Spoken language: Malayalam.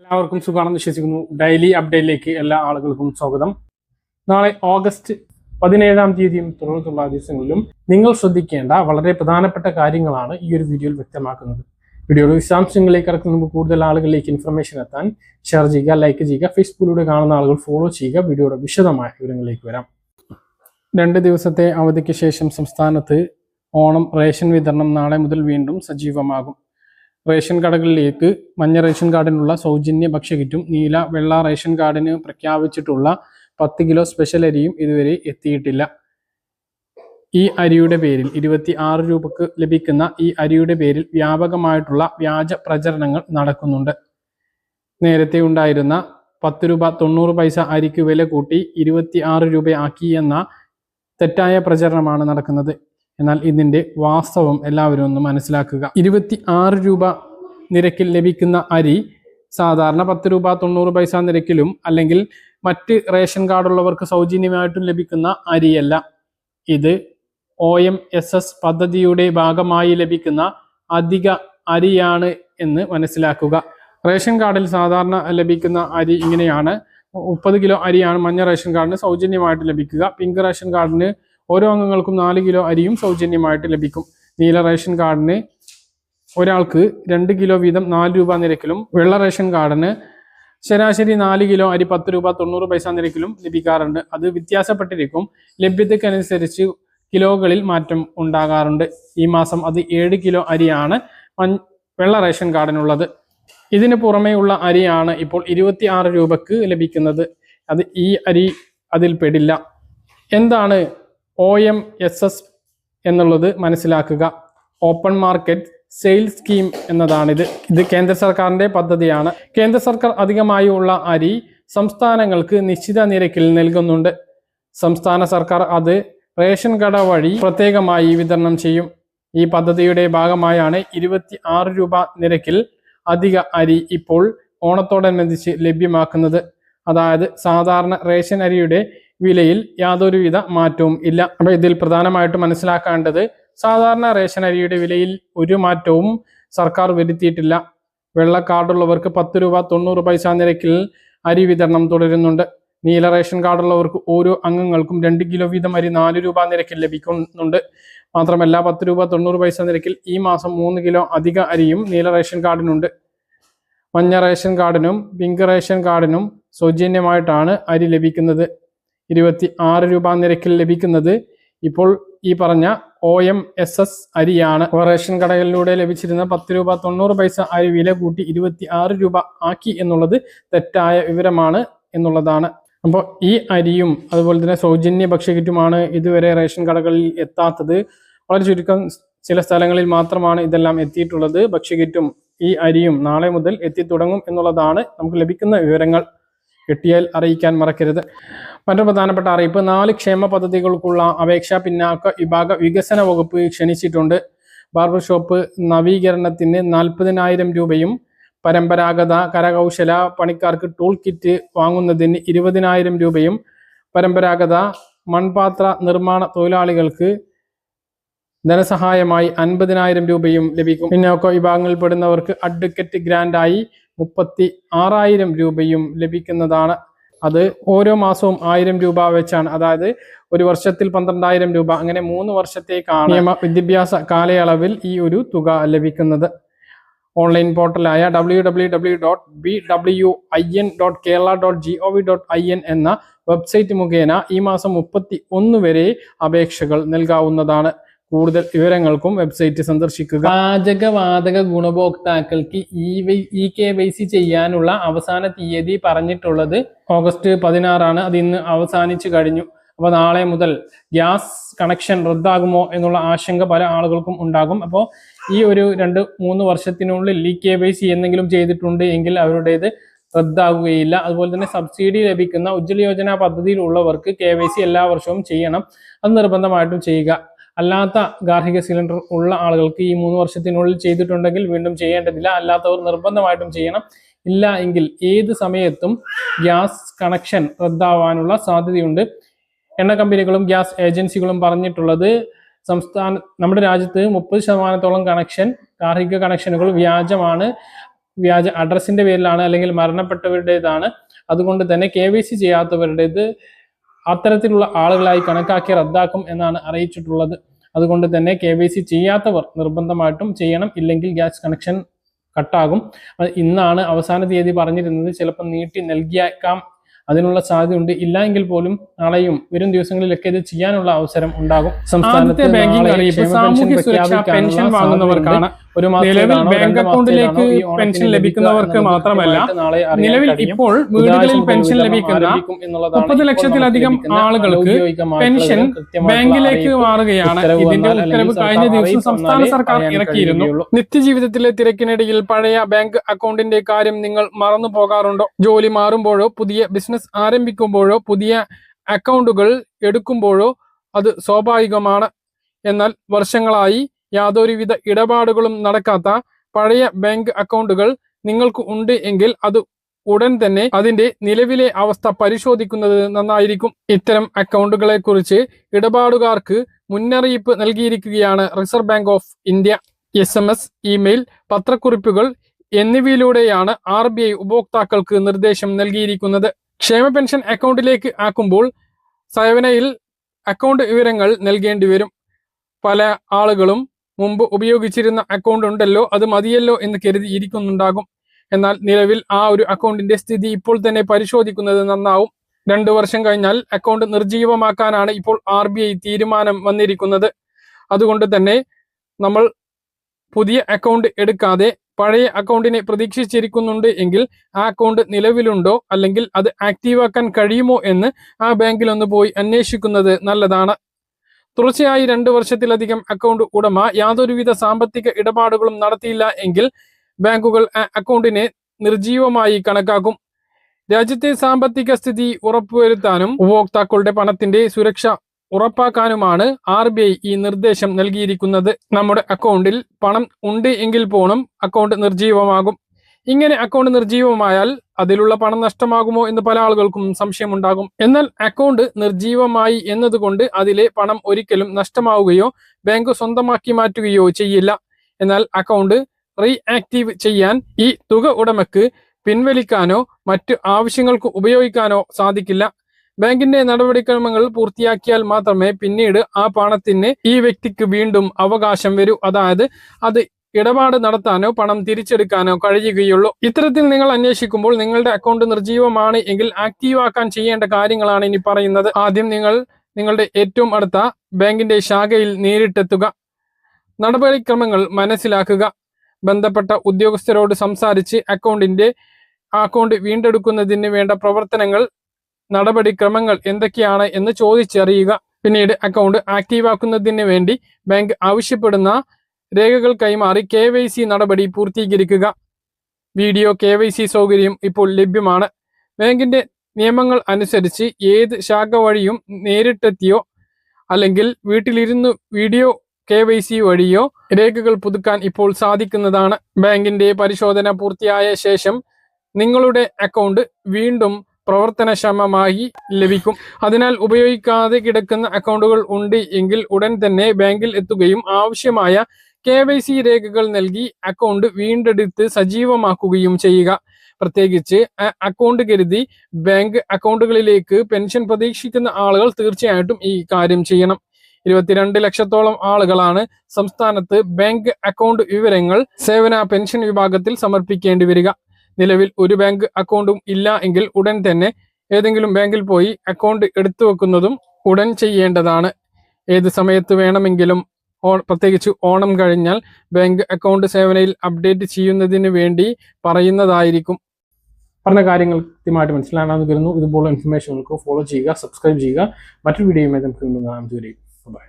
എല്ലാവർക്കും സുഖമാണെന്ന് വിശ്വസിക്കുന്നു. ഡെയിലി അപ്ഡേറ്റിലേക്ക് എല്ലാ ആളുകൾക്കും സ്വാഗതം. നാളെ ഓഗസ്റ്റ് 17-ാം തീയതിയും തുടർന്നുള്ള ദിവസങ്ങളിലും നിങ്ങൾ ശ്രദ്ധിക്കേണ്ട വളരെ പ്രധാനപ്പെട്ട കാര്യങ്ങളാണ് ഈ ഒരു വീഡിയോയിൽ വ്യക്തമാക്കുന്നത്. വീഡിയോയുടെ വിശദാംശങ്ങളിലേക്ക് കടക്കുന്ന മുമ്പ് കൂടുതൽ ആളുകളിലേക്ക് ഇൻഫർമേഷൻ എത്താൻ ഷെയർ ചെയ്യുക, ലൈക്ക് ചെയ്യുക, ഫേസ്ബുക്കിലൂടെ കാണുന്ന ആളുകൾ ഫോളോ ചെയ്യുക. വീഡിയോയുടെ വിശദമായ വിവരങ്ങളിലേക്ക് വരാം. 2 ദിവസത്തെ അവധിക്ക് ശേഷം സംസ്ഥാനത്ത് ഓണം റേഷൻ വിതരണം നാളെ മുതൽ വീണ്ടും സജീവമാകും. റേഷൻ കടകളിലേക്ക് മഞ്ഞ റേഷൻ കാർഡിനുള്ള സൗജന്യ ഭക്ഷ്യകിറ്റും നീല വെള്ള റേഷൻ കാർഡിന് പ്രഖ്യാപിച്ചിട്ടുള്ള 10 കിലോ സ്പെഷ്യൽ അരിയും ഇതുവരെ എത്തിയിട്ടില്ല. ഈ അരിയുടെ പേരിൽ 26 രൂപക്ക് ലഭിക്കുന്ന ഈ അരിയുടെ പേരിൽ വ്യാപകമായിട്ടുള്ള വ്യാജ പ്രചരണങ്ങൾ നടക്കുന്നുണ്ട്. നേരത്തെ ഉണ്ടായിരുന്ന 10 രൂപ 90 പൈസ അരിക്ക് വില കൂട്ടി 26 രൂപയാക്കി എന്ന തെറ്റായ പ്രചരണമാണ് നടക്കുന്നത്. എന്നാൽ ഇതിൻ്റെ വാസ്തവം എല്ലാവരും ഒന്ന് മനസ്സിലാക്കുക. 26 രൂപ നിരക്കിൽ ലഭിക്കുന്ന അരി സാധാരണ 10 രൂപ 90 പൈസ നിരക്കിലും അല്ലെങ്കിൽ മറ്റ് റേഷൻ കാർഡുള്ളവർക്ക് സൗജന്യമായിട്ടും ലഭിക്കുന്ന അരിയല്ല. ഇത് OMSS പദ്ധതിയുടെ ഭാഗമായി ലഭിക്കുന്ന അധിക അരിയാണ് എന്ന് മനസ്സിലാക്കുക. റേഷൻ കാർഡിൽ സാധാരണ ലഭിക്കുന്ന അരി ഇങ്ങനെയാണ്. 30 കിലോ അരിയാണ് മഞ്ഞ റേഷൻ കാർഡിന് സൗജന്യമായിട്ട് ലഭിക്കുക. പിങ്ക് റേഷൻ കാർഡിന് ഓരോ അംഗങ്ങൾക്കും 4 കിലോ അരിയും സൗജന്യമായിട്ട് ലഭിക്കും. നീല റേഷൻ കാർഡിന് ഒരാൾക്ക് 2 കിലോ വീതം 4 രൂപ നിരക്കിലും വെള്ള റേഷൻ കാർഡിന് ശരാശരി 4 കിലോ അരി 10 രൂപ 90 പൈസ നിരക്കിലും ലഭിക്കാറുണ്ട്. അത് വ്യത്യാസപ്പെട്ടിരിക്കും. ലഭ്യതയ്ക്കനുസരിച്ച് കിലോകളിൽ മാറ്റം ഉണ്ടാകാറുണ്ട്. ഈ മാസം അത് 7 കിലോ അരിയാണ് വെള്ള റേഷൻ കാർഡിനുള്ളത്. ഇതിന് പുറമേ ഉള്ള അരിയാണ് ഇപ്പോൾ 26 രൂപക്ക് ലഭിക്കുന്നത്. അത് ഈ അരി അതിൽ പെടില്ല. എന്താണ് OMSS എന്നുള്ളത് മനസ്സിലാക്കുക. ഓപ്പൺ മാർക്കറ്റ് സെയിൽസ് സ്കീം എന്നതാണിത്. ഇത് കേന്ദ്ര സർക്കാരിൻ്റെ പദ്ധതിയാണ്. കേന്ദ്ര സർക്കാർ അധികമായി ഉള്ള അരി സംസ്ഥാനങ്ങൾക്ക് നിശ്ചിത നിരക്കിൽ നൽകുന്നുണ്ട്. സംസ്ഥാന സർക്കാർ അത് റേഷൻ കട വഴി പ്രത്യേകമായി വിതരണം ചെയ്യും. ഈ പദ്ധതിയുടെ ഭാഗമായാണ് 26 രൂപ നിരക്കിൽ അധിക അരി ഇപ്പോൾ ഓണത്തോടനുബന്ധിച്ച് ലഭ്യമാക്കുന്നത്. അതായത് സാധാരണ റേഷൻ അരിയുടെ വിലയിൽ യാതൊരുവിധ മാറ്റവും ഇല്ല. അപ്പോൾ ഇതിൽ പ്രധാനമായിട്ട് മനസ്സിലാക്കേണ്ടത് സാധാരണ റേഷൻ അരിയുടെ വിലയിൽ ഒരു മാറ്റവും സർക്കാർ വരുത്തിയിട്ടില്ല. വെള്ള കാർഡുള്ളവർക്ക് 10 രൂപ 90 പൈസ നിരക്കിൽ അരി വിതരണം തുടരുന്നുണ്ട്. നീല റേഷൻ കാർഡുള്ളവർക്ക് ഓരോ അംഗങ്ങൾക്കും 2 കിലോ വീതം അരി 4 രൂപ നിരക്കിൽ ലഭിക്കുന്നുണ്ട്. മാത്രമല്ല 10 രൂപ 90 പൈസ നിരക്കിൽ ഈ മാസം 3 കിലോ അധിക അരിയും നീല റേഷൻ കാർഡിനുണ്ട്. മഞ്ഞ റേഷൻ കാർഡിനും പിങ്ക് റേഷൻ കാർഡിനും സൗജന്യമായിട്ടാണ് അരി ലഭിക്കുന്നത്. 26 രൂപ നിരക്കിൽ ലഭിക്കുന്നത് ഇപ്പോൾ ഈ പറഞ്ഞ OMSS അരിയാണ്. റേഷൻ കടകളിലൂടെ ലഭിച്ചിരുന്ന 10 രൂപ 90 പൈസ അരി വില കൂട്ടി 26 രൂപ ആക്കി എന്നുള്ളത് തെറ്റായ വിവരമാണ് എന്നുള്ളതാണ്. അപ്പോൾ ഈ അരിയും അതുപോലെ തന്നെ സൗജന്യ ഭക്ഷ്യകിറ്റുമാണ് ഇതുവരെ റേഷൻ കടകളിൽ എത്താത്തത്. വളരെ ചുരുക്കം ചില സ്ഥലങ്ങളിൽ മാത്രമാണ് ഇതെല്ലാം എത്തിയിട്ടുള്ളത്. ഭക്ഷ്യകിറ്റും ഈ അരിയും നാളെ മുതൽ എത്തിത്തുടങ്ങും എന്നുള്ളതാണ് നമുക്ക് ലഭിക്കുന്ന വിവരങ്ങൾ. കിട്ടിയാൽ അറിയിക്കാൻ മറക്കരുത്. മറ്റൊരു പ്രധാനപ്പെട്ട അറിയിപ്പ്, 4 ക്ഷേമ പദ്ധതികൾക്കുള്ള അപേക്ഷ പിന്നാക്ക വിഭാഗ വികസന വകുപ്പ് ക്ഷണിച്ചിട്ടുണ്ട്. ബാർബർ ഷോപ്പ് നവീകരണത്തിന് 40,000 രൂപയും പരമ്പരാഗത കരകൗശല പണിക്കാർക്ക് ടൂൾ കിറ്റ് വാങ്ങുന്നതിന് 20,000 രൂപയും പരമ്പരാഗത മൺപാത്ര നിർമ്മാണ തൊഴിലാളികൾക്ക് ധനസഹായമായി 50,000 രൂപയും ലഭിക്കും. പിന്നോക്ക വിഭാഗങ്ങളിൽപ്പെടുന്നവർക്ക് അഡ്വക്കറ്റ് ഗ്രാൻഡായി 36,000 രൂപയും ലഭിക്കുന്നതാണ്. അത് ഓരോ മാസവും 1000 രൂപ വെച്ചാണ്. അതായത് ഒരു വർഷത്തിൽ 12,000 രൂപ. അങ്ങനെ 3 വർഷത്തേക്കാണ് നിയമ വിദ്യാഭ്യാസ കാലയളവിൽ ഈ ഒരു തുക ലഭിക്കുന്നത്. ഓൺലൈൻ പോർട്ടലായ www.bwin.kerala.gov.in എന്ന വെബ്സൈറ്റ് മുഖേന ഈ മാസം 31 വരെ അപേക്ഷകൾ നൽകാവുന്നതാണ്. കൂടുതൽ വിവരങ്ങൾക്കും വെബ്സൈറ്റ് സന്ദർശിക്കുക. പാചകവാതക ഗുണഭോക്താക്കൾക്ക് EKYC ചെയ്യാനുള്ള അവസാന തീയതി പറഞ്ഞിട്ടുള്ളത് ഓഗസ്റ്റ് 16 അത് ഇന്ന് അവസാനിച്ചു കഴിഞ്ഞു. അപ്പോൾ നാളെ മുതൽ ഗ്യാസ് കണക്ഷൻ റദ്ദാകുമോ എന്നുള്ള ആശങ്ക പല ആളുകൾക്കും ഉണ്ടാകും. അപ്പോൾ ഈ ഒരു 2-3 വർഷത്തിനുള്ളിൽ EKYC എന്തെങ്കിലും ചെയ്തിട്ടുണ്ട് എങ്കിൽ അവരുടേത് റദ്ദാകുകയില്ല. അതുപോലെ തന്നെ സബ്സിഡി ലഭിക്കുന്ന ഉജ്ജ്വല യോജന പദ്ധതിയിലുള്ളവർക്ക് KYC എല്ലാ വർഷവും ചെയ്യണം. അത് നിർബന്ധമായിട്ടും ചെയ്യുക. അല്ലാത്ത ഗാർഹിക സിലിണ്ടർ ഉള്ള ആളുകൾക്ക് ഈ 3 വർഷത്തിനുള്ളിൽ ചെയ്തിട്ടുണ്ടെങ്കിൽ വീണ്ടും ചെയ്യേണ്ടതില്ല. അല്ലാത്തവർ നിർബന്ധമായിട്ടും ചെയ്യണം. ഇല്ല എങ്കിൽ ഏത് സമയത്തും ഗ്യാസ് കണക്ഷൻ റദ്ദാവാനുള്ള സാധ്യതയുണ്ട്. എണ്ണ കമ്പനികളും ഗ്യാസ് ഏജൻസികളും പറഞ്ഞിട്ടുള്ളത് നമ്മുടെ രാജ്യത്ത് 30% കണക്ഷൻ ഗാർഹിക കണക്ഷനുകൾ വ്യാജമാണ്. വ്യാജ അഡ്രസ്സിന്റെ പേരിലാണ് അല്ലെങ്കിൽ മരണപ്പെട്ടവരുടേതാണ്. അതുകൊണ്ട് തന്നെ KYC ചെയ്യാത്തവരുടേത് അത്തരത്തിലുള്ള ആളുകളായി കണക്കാക്കി റദ്ദാക്കും എന്നാണ് അറിയിച്ചിട്ടുള്ളത്. അതുകൊണ്ട് തന്നെ KYC ചെയ്യാത്തവർ നിർബന്ധമായിട്ടും ചെയ്യണം, ഇല്ലെങ്കിൽ ഗ്യാസ് കണക്ഷൻ കട്ടാകും. ഇന്നാണ് അവസാന തീയതി പറഞ്ഞിരുന്നത്, ചിലപ്പോൾ നീട്ടി നൽകിയേക്കാം, അതിനുള്ള സാധ്യതയുണ്ട്. ഇല്ല എങ്കിൽ പോലും നാളെയും വരും ദിവസങ്ങളിലൊക്കെ ഇത് ചെയ്യാനുള്ള അവസരം ഉണ്ടാകും. സംസ്ഥാനത്തെ ബാങ്കിംഗ് അറിയിപ്പ് സാമൂഹ്യ സുരക്ഷാ പെൻഷൻ വാങ്ങുന്നവർക്കാണ്. ഒരു നിലവിൽ ബാങ്ക് അക്കൗണ്ടിലേക്ക് പെൻഷൻ ലഭിക്കുന്നവർക്ക് മാത്രമല്ല, നിലവിൽ ഇപ്പോൾ വീടുകളിൽ പെൻഷൻ ലഭിക്കുന്ന 30 ലക്ഷത്തിലധികം ആളുകൾക്ക് പെൻഷൻ ബാങ്കിലേക്ക് മാറുകയാണ്. ഇതിന്റെ ഉത്തരവ് കഴിഞ്ഞ ദിവസം സംസ്ഥാന സർക്കാർ ഇറക്കിയിരുന്നു. നിത്യജീവിതത്തിലെ തിരക്കിനിടയിൽ പഴയ ബാങ്ക് അക്കൗണ്ടിന്റെ കാര്യം നിങ്ങൾ മറന്നു പോകാറുണ്ടോ? ജോലി മാറുമ്പോഴോ പുതിയ ബിസിനസ് ആരംഭിക്കുമ്പോഴോ പുതിയ അക്കൗണ്ടുകൾ എടുക്കുമ്പോഴോ അത് സ്വാഭാവികമാണ്. എന്നാൽ വർഷങ്ങളായി യാതൊരുവിധ ഇടപാടുകളും നടക്കാത്ത പഴയ ബാങ്ക് അക്കൗണ്ടുകൾ നിങ്ങൾക്ക് ഉണ്ട് എങ്കിൽ അത് ഉടൻ തന്നെ അതിന്റെ നിലവിലെ അവസ്ഥ പരിശോധിക്കുന്നത് നന്നായിരിക്കും. ഇത്തരം അക്കൗണ്ടുകളെ കുറിച്ച് ഇടപാടുകാർക്ക് മുന്നറിയിപ്പ് നൽകിയിരിക്കുകയാണ് reserve bank of India. SMS, email, പത്രക്കുറിപ്പുകൾ എന്നിവയിലൂടെയാണ് RBI ഉപഭോക്താക്കൾക്ക് നിർദ്ദേശം നൽകിയിരിക്കുന്നത്. ക്ഷേമ പെൻഷൻ അക്കൗണ്ടിലേക്ക് ആക്കുമ്പോൾ സേവനയിൽ അക്കൗണ്ട് വിവരങ്ങൾ നൽകേണ്ടി വരും. പല ആളുകളും മുമ്പ് ഉപയോഗിച്ചിരുന്ന അക്കൗണ്ട് ഉണ്ടല്ലോ, അത് മതിയല്ലോ എന്ന് കരുതി ഇരിക്കുന്നുണ്ടാകും. എന്നാൽ നിലവിൽ ആ ഒരു അക്കൗണ്ടിന്റെ സ്ഥിതി ഇപ്പോൾ തന്നെ പരിശോധിക്കുന്നത് നന്നാവും. 2 വർഷം കഴിഞ്ഞാൽ അക്കൗണ്ട് നിർജീവമാക്കാനാണ് ഇപ്പോൾ RBI തീരുമാനം വന്നിരിക്കുന്നത്. അതുകൊണ്ട് തന്നെ നമ്മൾ പുതിയ അക്കൗണ്ട് എടുക്കാതെ പഴയ അക്കൗണ്ടിനെ പ്രതീക്ഷിച്ചിരിക്കുന്നുണ്ട് എങ്കിൽ ആ അക്കൗണ്ട് നിലവിലുണ്ടോ അല്ലെങ്കിൽ അത് ആക്റ്റീവാക്കാൻ കഴിയുമോ എന്ന് ആ ബാങ്കിൽ ഒന്ന് പോയി അന്വേഷിക്കുന്നത് നല്ലതാണ്. തുടർച്ചയായി 2 വർഷത്തിലധികം അക്കൗണ്ട് ഉടമ യാതൊരുവിധ സാമ്പത്തിക ഇടപാടുകളും നടത്തിയില്ല എങ്കിൽ ബാങ്കുകൾ ആ അക്കൗണ്ടിനെ നിർജീവമായി കണക്കാക്കും. രാജ്യത്തെ സാമ്പത്തിക സ്ഥിതി ഉറപ്പുവരുത്താനും ഉപഭോക്താക്കളുടെ പണത്തിന്റെ സുരക്ഷ ഉറപ്പാക്കാനുമാണ് RBI ഈ നിർദ്ദേശം നൽകിയിരിക്കുന്നത്. നമ്മുടെ അക്കൗണ്ടിൽ പണം ഉണ്ട് എങ്കിൽ പോലും അക്കൗണ്ട് നിർജീവമാകും. ഇങ്ങനെ അക്കൗണ്ട് നിർജീവമായാൽ അതിലുള്ള പണം നഷ്ടമാകുമോ എന്ന് പല ആളുകൾക്കും സംശയമുണ്ടാകും. എന്നാൽ അക്കൗണ്ട് നിർജീവമായി എന്നതുകൊണ്ട് അതിലെ പണം ഒരിക്കലും നഷ്ടമാവുകയോ ബാങ്ക് സ്വന്തമാക്കി മാറ്റുകയോ ചെയ്യില്ല. എന്നാൽ അക്കൗണ്ട് റീആക്റ്റീവ് ചെയ്യാൻ ഈ തുക ഉടമയ്ക്ക് പിൻവലിക്കാനോ മറ്റു ആവശ്യങ്ങൾക്ക് ഉപയോഗിക്കാനോ സാധിക്കില്ല. ബാങ്കിന്റെ നടപടിക്രമങ്ങൾ പൂർത്തിയാക്കിയാൽ മാത്രമേ പിന്നീട് ആ പണത്തിന് ഈ വ്യക്തിക്ക് വീണ്ടും അവകാശം വരൂ. അതായത് അത് ഇടപാട് നടത്താനോ പണം തിരിച്ചെടുക്കാനോ കഴിയുകയുള്ളൂ. ഇത്തരത്തിൽ നിങ്ങൾ അന്വേഷിക്കുമ്പോൾ നിങ്ങളുടെ അക്കൗണ്ട് നിർജീവമാണ് എങ്കിൽ ആക്റ്റീവ് ആക്കാൻ ചെയ്യേണ്ട കാര്യങ്ങളാണ് ഇനി പറയുന്നത്. ആദ്യം നിങ്ങൾ നിങ്ങളുടെ ഏറ്റവും അടുത്ത ബാങ്കിന്റെ ശാഖയിൽ നേരിട്ടെത്തുക. നടപടിക്രമങ്ങൾ മനസ്സിലാക്കുക. ബന്ധപ്പെട്ട ഉദ്യോഗസ്ഥരോട് സംസാരിച്ച് അക്കൗണ്ട് വീണ്ടെടുക്കുന്നതിന് വേണ്ട പ്രവർത്തനങ്ങൾ, നടപടിക്രമങ്ങൾ എന്തൊക്കെയാണ് എന്ന് ചോദിച്ചറിയുക. പിന്നീട് അക്കൗണ്ട് ആക്റ്റീവ് ആക്കുന്നതിന് വേണ്ടി ബാങ്ക് ആവശ്യപ്പെടുന്ന രേഖകൾ കൈമാറി KYC നടപടി പൂർത്തീകരിക്കുക. വീഡിയോ KYC സൗകര്യം ഇപ്പോൾ ലഭ്യമാണ്. ബാങ്കിന്റെ നിയമങ്ങൾ അനുസരിച്ച് ഏത് ശാഖ വഴിയും നേരിട്ടെത്തിയോ അല്ലെങ്കിൽ വീട്ടിലിരുന്ന് വീഡിയോ KYC വഴിയോ രേഖകൾ പുതുക്കാൻ ഇപ്പോൾ സാധിക്കുന്നതാണ്. ബാങ്കിന്റെ പരിശോധന പൂർത്തിയായ ശേഷം നിങ്ങളുടെ അക്കൗണ്ട് വീണ്ടും പ്രവർത്തനക്ഷമമായി ലഭിക്കും. അതിനാൽ ഉപയോഗിക്കാതെ കിടക്കുന്ന അക്കൗണ്ടുകൾ ഉണ്ട് എങ്കിൽ ഉടൻ തന്നെ ബാങ്കിൽ എത്തുകയും ആവശ്യമായ KYC രേഖകൾ നൽകി അക്കൗണ്ട് വീണ്ടെടുത്ത് സജീവമാക്കുകയും ചെയ്യുക. പ്രത്യേകിച്ച് അക്കൗണ്ട് കരുതി ബാങ്ക് അക്കൗണ്ടുകളിലേക്ക് പെൻഷൻ പ്രതീക്ഷിക്കുന്ന ആളുകൾ തീർച്ചയായിട്ടും ഈ കാര്യം ചെയ്യണം. 22 ലക്ഷത്തോളം ആളുകളാണ് സംസ്ഥാനത്ത് ബാങ്ക് അക്കൗണ്ട് വിവരങ്ങൾ സേവന പെൻഷൻ വിഭാഗത്തിൽ സമർപ്പിക്കേണ്ടി വരിക. നിലവിൽ ഒരു ബാങ്ക് അക്കൗണ്ടും ഇല്ല എങ്കിൽ ഉടൻ തന്നെ ഏതെങ്കിലും ബാങ്കിൽ പോയി അക്കൗണ്ട് എടുത്തു വെക്കുന്നതും ഉടൻ ചെയ്യേണ്ടതാണ്. ഏത് സമയത്ത് വേണമെങ്കിലും, പ്രത്യേകിച്ച് ഓണം കഴിഞ്ഞാൽ ബാങ്ക് അക്കൗണ്ട് സേവനയിൽ അപ്ഡേറ്റ് ചെയ്യുന്നതിന് വേണ്ടി പറയുന്നതായിരിക്കും. പറഞ്ഞ കാര്യങ്ങൾ കൃത്യമായിട്ട് മനസ്സിലാണെന്ന് കരുതുന്നു. ഇതുപോലുള്ള ഇൻഫർമേഷനുകൾക്ക് ഫോളോ ചെയ്യുക, സബ്സ്ക്രൈബ് ചെയ്യുക. മറ്റൊരു വീഡിയോയുമായി നമുക്ക് കാണാം. ബൈ.